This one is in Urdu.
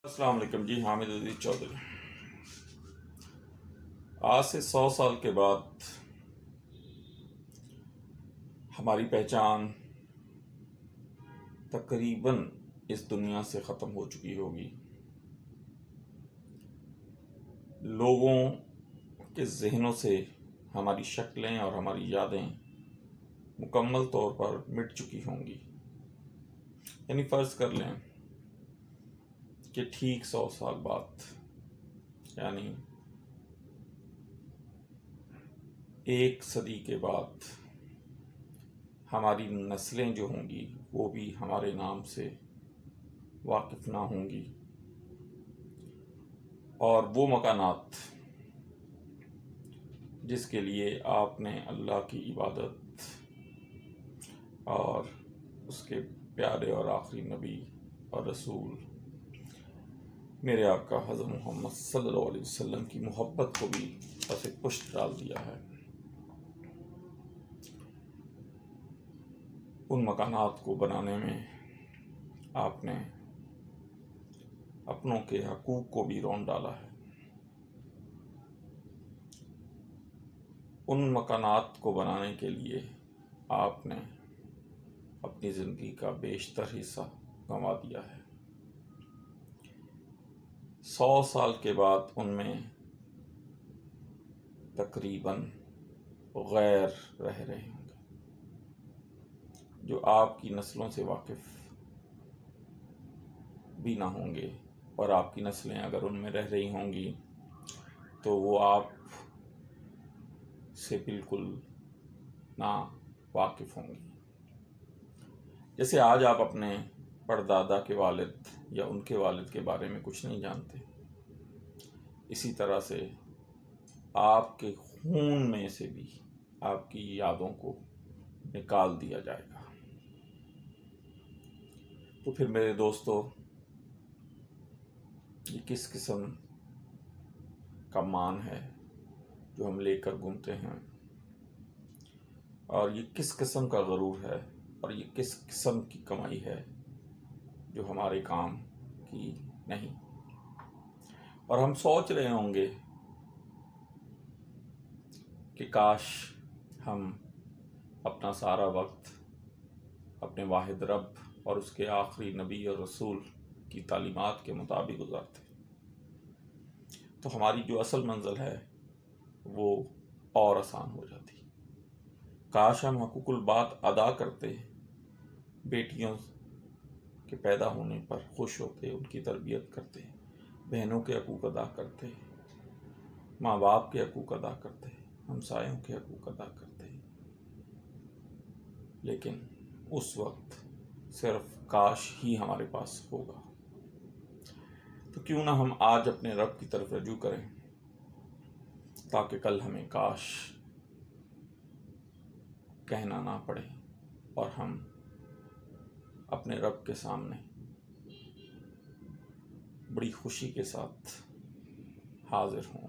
السلام علیکم جی، حامد عزیز چودھری۔ آج سے 100 سال کے بعد ہماری پہچان تقریباً اس دنیا سے ختم ہو چکی ہوگی۔ لوگوں کے ذہنوں سے ہماری شکلیں اور ہماری یادیں مکمل طور پر مٹ چکی ہوں گی۔ یعنی فرض کر لیں کہ ٹھیک 100 سال بعد، یعنی 1 صدی کے بعد، ہماری نسلیں جو ہوں گی وہ بھی ہمارے نام سے واقف نہ ہوں گی، اور وہ مکانات جس کے لیے آپ نے اللہ کی عبادت اور اس کے پیارے اور آخری نبی اور رسول میرے آقا حضرت محمد صلی اللہ علیہ وسلم کی محبت کو بھی پس پشت ڈال دیا ہے، ان مکانات کو بنانے میں آپ نے اپنوں کے حقوق کو بھی رون ڈالا ہے۔ ان مکانات کو بنانے کے لیے آپ نے اپنی زندگی کا بیشتر حصہ گنوا دیا ہے۔ 100 سال کے بعد ان میں تقریباً غیر رہ رہے ہوں گے، جو آپ کی نسلوں سے واقف بھی نہ ہوں گے، اور آپ کی نسلیں اگر ان میں رہ رہی ہوں گی تو وہ آپ سے بالکل نا واقف ہوں گی۔ جیسے آج آپ اپنے پردادا کے والد یا ان کے والد کے بارے میں کچھ نہیں جانتے، اسی طرح سے آپ کے خون میں سے بھی آپ کی یادوں کو نکال دیا جائے گا۔ تو پھر میرے دوستو، یہ کس قسم کا مان ہے جو ہم لے کر گھومتے ہیں، اور یہ کس قسم کا غرور ہے، اور یہ کس قسم کی کمائی ہے جو ہمارے کام کی نہیں۔ اور ہم سوچ رہے ہوں گے کہ کاش ہم اپنا سارا وقت اپنے واحد رب اور اس کے آخری نبی اور رسول کی تعلیمات کے مطابق گزارتے، تو ہماری جو اصل منزل ہے وہ اور آسان ہو جاتی۔ کاش ہم حقوق البات ادا کرتے، بیٹیوں کے پیدا ہونے پر خوش ہوتے، ان کی تربیت کرتے، بہنوں کے حقوق ادا کرتے، ماں باپ کے حقوق ادا کرتے، ہمسایوں کے حقوق ادا کرتے، لیکن اس وقت صرف کاش ہی ہمارے پاس ہوگا۔ تو کیوں نہ ہم آج اپنے رب کی طرف رجوع کریں، تاکہ کل ہمیں کاش کہنا نہ پڑے اور ہم اپنے رب کے سامنے بڑی خوشی کے ساتھ حاضر ہوں۔